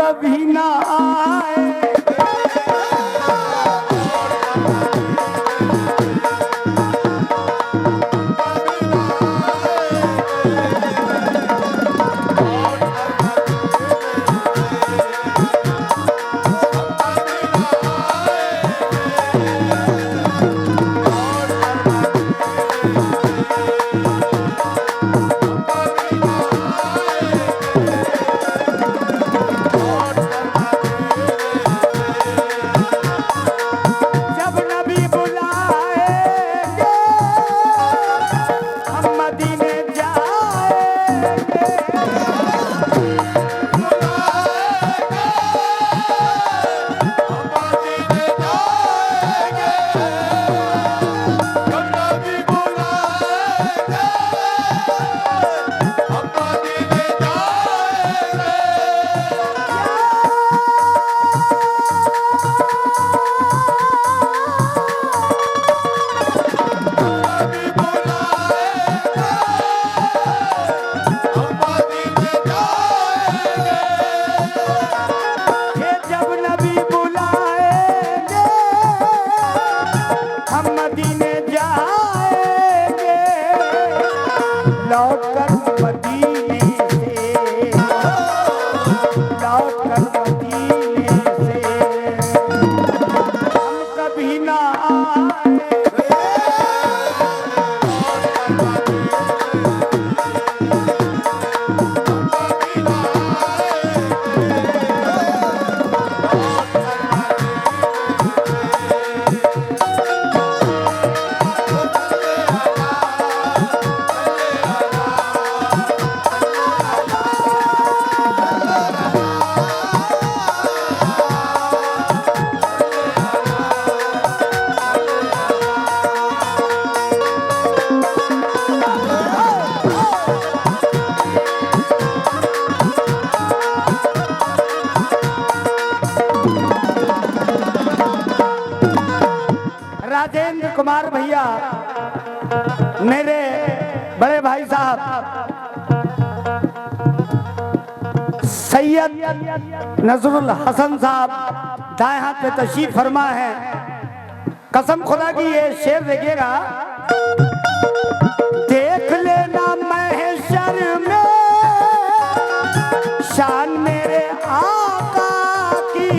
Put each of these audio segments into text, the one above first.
कभी ना आए। राजेंद्र कुमार भैया, मेरे बड़े भाई साहब सैयद नजरुल हसन साहब दाएं हाथ पे तशरीफ फरमा है। कसम खुदा की ये शेर देखिएगा। देख लेना महशर में शान मेरे आका की,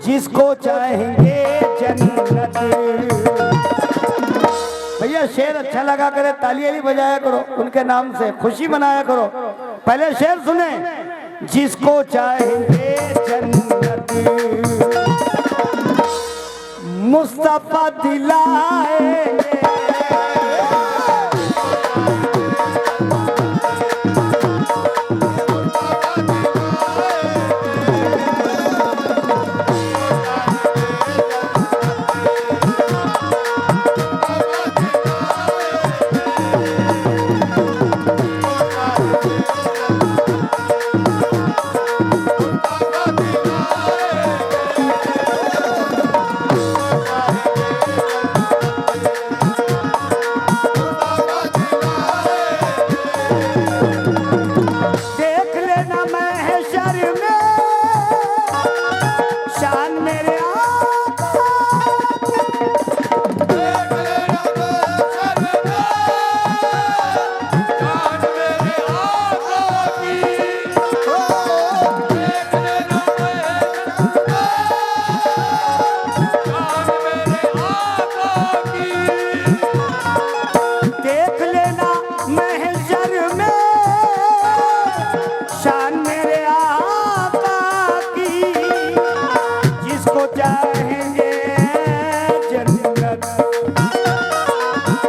जिसको चाहेंगे जन्नत। भैया शेर अच्छा लगा करे ताली बजाया करो, उनके नाम से खुशी मनाया करो। पहले शेर सुने। जिसको चाहेंगे जन्नत मुस्तफा दिलाएंगे, देख लेना महशर में शान मेरे आका की, जिसको चाहेंगे जन्नत,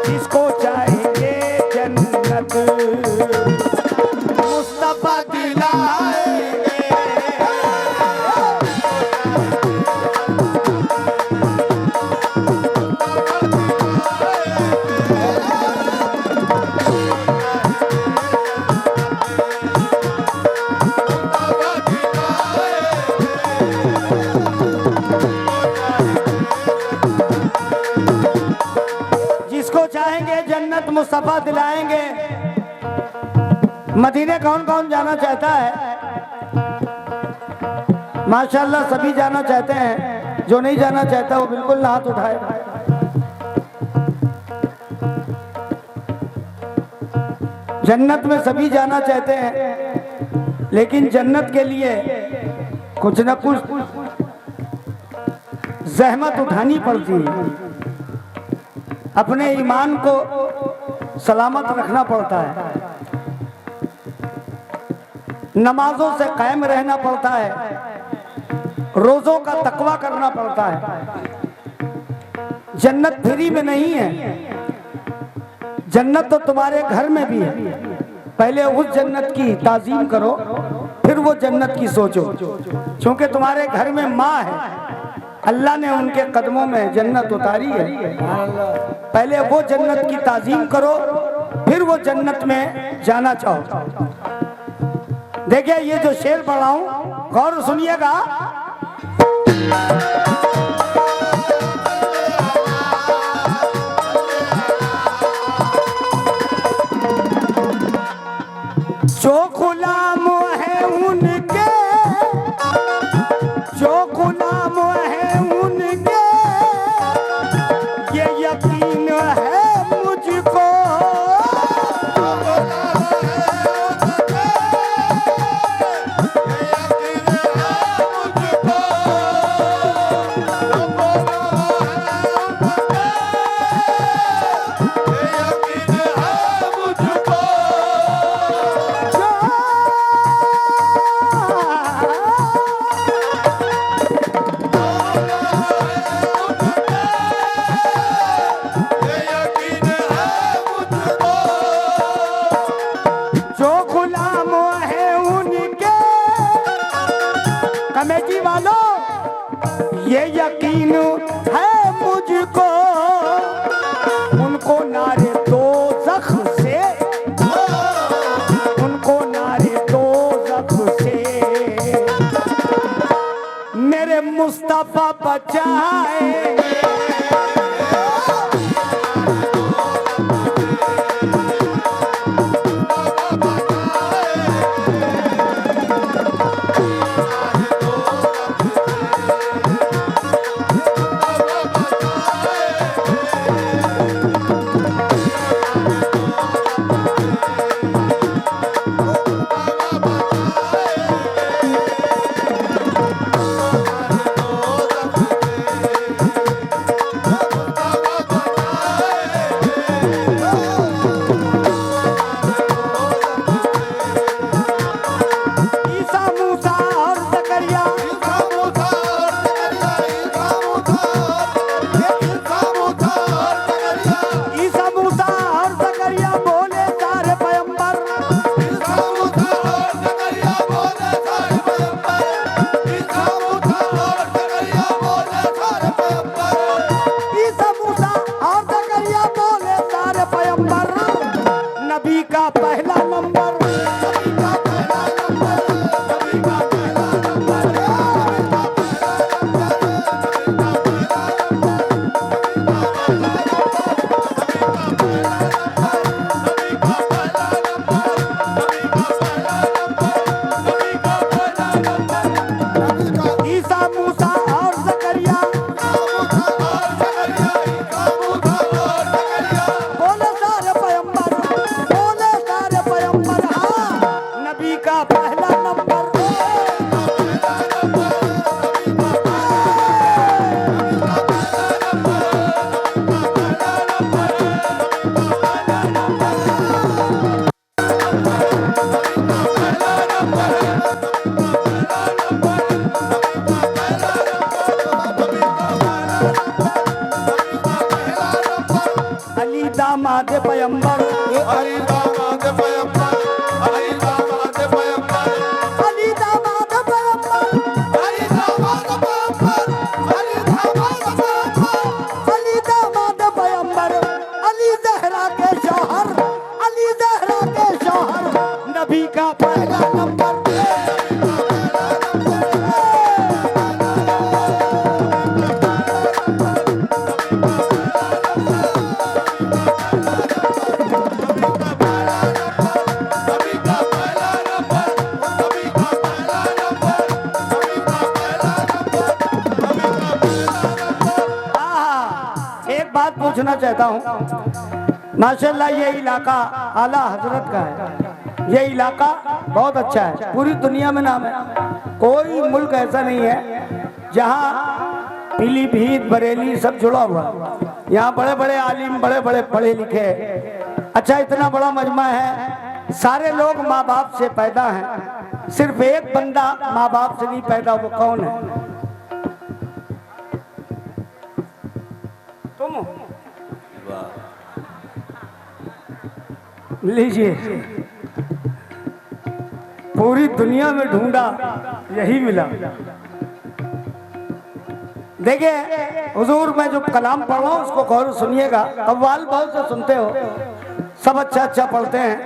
जिसको चाहेंगे जन्नत मुस्तफा दिलाएंगे। जिसको चाहेंगे जन्नत मुस्तफा दिलाएंगे। मदीने कौन कौन जाना चाहता है? माशाल्लाह सभी जाना चाहते हैं। जो नहीं जाना चाहता वो बिल्कुल ना हाथ उठाए। जन्नत में सभी जाना चाहते हैं, लेकिन जन्नत के लिए कुछ न कुछ जहमत उठानी पड़ती है। अपने ईमान को सलामत रखना पड़ता है, नमाजों से कायम रहना पड़ता है, रोजों का तकवा करना पड़ता है। जन्नत फ्री में नहीं है, जन्नत तो तुम्हारे घर में भी है। पहले उस जन्नत की ताजीम करो, फिर वो जन्नत की सोचो। क्योंकि तुम्हारे घर में माँ है, अल्लाह ने उनके कदमों में जन्नत उतारी है। पहले वो जन्नत की ताजीम करो, फिर वो जन्नत में जाना चाहो। देखिए ये जो शेर पढ़ा हूं, गौर सुनिएगा। जो गुलाम है उनके, जो गुलाम है उनके, ये यकीन है मुझको। कमेटी वालों ये यकीन है मुझको, उनको नारे दोज़ख से, उनको नारे दोज़ख से मेरे मुस्तफा बचाए। पहला नंबर। अली दामाद पैगंबर, अली दामाद पैगंबर, अली दामाद पैगंबर, अली दामाद पैगंबर, अली दामाद पैगंबर, अली दामाद पैगंबर, अली दामाद पैगंबर, अली जहरा के शौहर, अली जहरा के शौहर, नबी का पहला नंबर। नबी का पहला नंबर, नबी का पहला नंबर, नबी का पहला नंबर, नबी का पहला नंबर। एक बात पूछना चाहता हूँ, माशाल्लाह ये इलाका आला हजरत का है, ये इलाका बहुत अच्छा है, पूरी दुनिया में नाम है। कोई मुल्क ऐसा नहीं है जहाँ पीलीभीत बरेली सब जुड़ा हुआ। यहाँ बड़े बड़े आलिम, बड़े बड़े पढ़े लिखे, अच्छा इतना बड़ा मजमा है, सारे लोग माँ बाप से पैदा हैं, सिर्फ एक बंदा माँ बाप से नहीं पैदा, वो कौन है? तुम हो। लीजिए, पूरी दुनिया में ढूंढा, यही मिला। देखिए हुजूर, मैं जो कलाम पढ़ रहा हूँ उसको गौर सुनिएगा। कव्वाल बहुत से सुनते हो, सब अच्छा अच्छा पढ़ते हैं।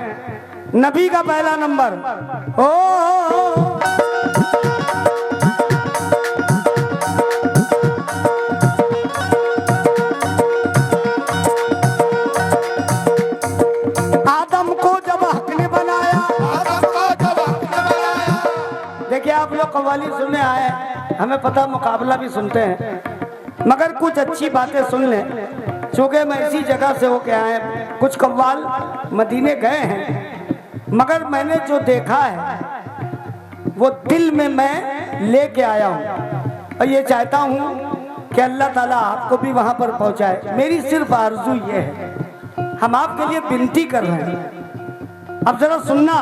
नबी का पहला नंबर, ओ आदम को जब हक ने बनाया, आदम को जब हक ने बनाया। देखिए आप लोग कव्वाली सुनने आए, हमें पता मुकाबला भी सुनते हैं, मगर कुछ अच्छी बातें सुन लें। चूंकि मैं इसी जगह से होके आए, कुछ कव्वाल मदीने गए हैं, मगर मैंने जो देखा है वो दिल में मैं लेके आया हूँ, और ये चाहता हूँ कि अल्लाह ताला आपको भी वहाँ पर पहुँचाए। मेरी सिर्फ आरजू ये है, हम आपके लिए विनती कर रहे हैं। अब जरा सुनना,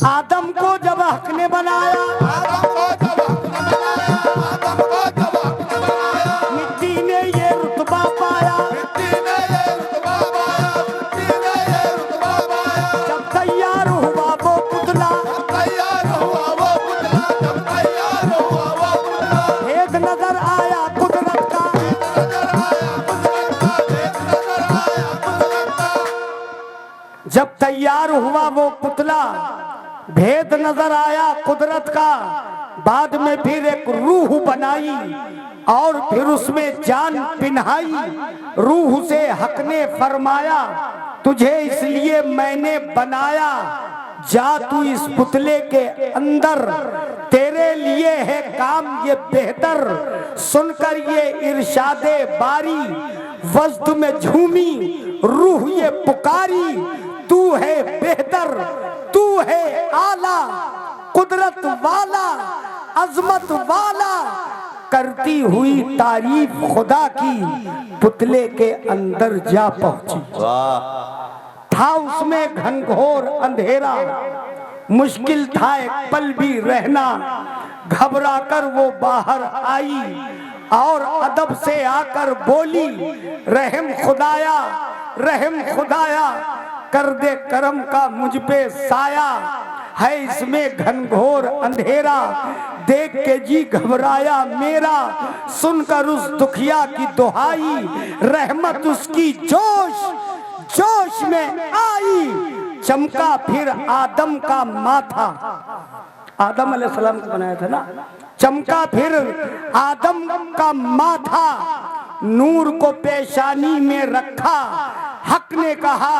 आदम को जब हक ने बनाया, आदम को जब हक ने बनाया, आदम को जब हक ने बनाया। मिट्टी ने ये रुतबा पाया, मिट्टी ने ये रुतबा पाया, मिट्टी ने ये रुतबा पाया। जब तैयार हुआ वो पुतला, जब तैयार हुआ वो पुतला, जब तैयार हुआ वो पुतला। भेद नजर आया कुदरत का, नजर आया कुदरत का, देख नजर आया कुदरत का। जब तैयार हुआ वो पुतला, भेद नजर आया कुदरत का। बाद में फिर एक रूह बनाई और फिर उसमें जान पिन्हाई। रूह से हक ने फरमाया, तुझे इसलिए मैंने बनाया, जा तू इस पुतले के अंदर, तेरे लिए है काम ये बेहतर। सुनकर ये इरशादे बारी, वज्द में झूमी रूह ये पुकारी। तू है बेहतर, तू है आला, कुदरत वाला, अजमत वाला। करती हुई तारीफ खुदा की, पुतले के अंदर जा पहुंची। था उसमें घनघोर अंधेरा, मुश्किल था एक पल भी रहना। घबरा कर वो बाहर आई और अदब से आकर बोली, रहम खुदाया, रहम खुदाया, कर दे करम का मुझ पे साया। है इसमें घनघोर अंधेरा, देख के जी घबराया मेरा। सुनकर उस दुखिया की दुहाई, रहमत उसकी जोश जोश में आई। चमका फिर आदम का माथा, आदम अलैहिस्सलाम को बनाया था ना। चमका फिर आदम का माथा, नूर को पेशानी में रखा। हक ने कहा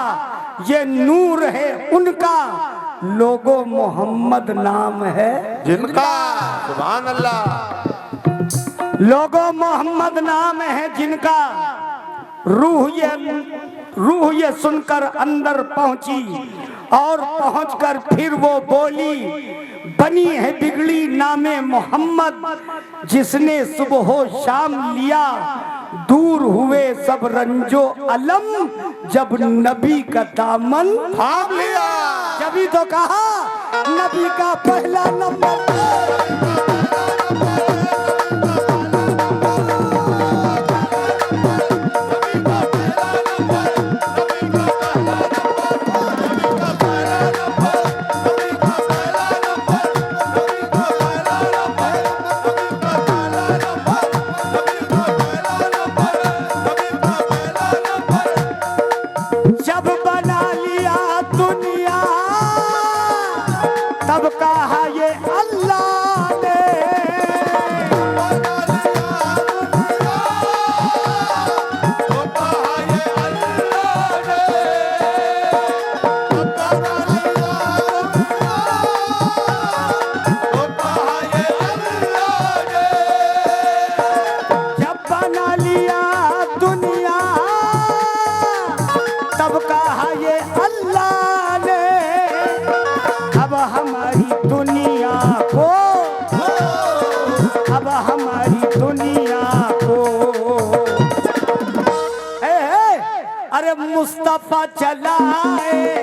ये नूर है उनका, लोगो मोहम्मद नाम है जिनका। सुभान अल्लाह। लोगो मोहम्मद नाम है जिनका। रूह ये सुनकर अंदर पहुंची और पहुंचकर फिर वो बोली, बनी है बिगड़ी नामे मोहम्मद, जिसने सुबह शाम लिया, दूर हुए सब रंजो अलम, जब नबी का दामन थाम लिया। जभी तो कहा नबी का पहला नंबर। जब बना लिया दुनिया, तब कहा ये अल्लाह ने, जब बना लिया दुनिया, तब कहा ये अल्लाह ने, अब हमारी दुनिया को, अब हमारी दुनिया को, अरे मुस्तफा चलाएंगे।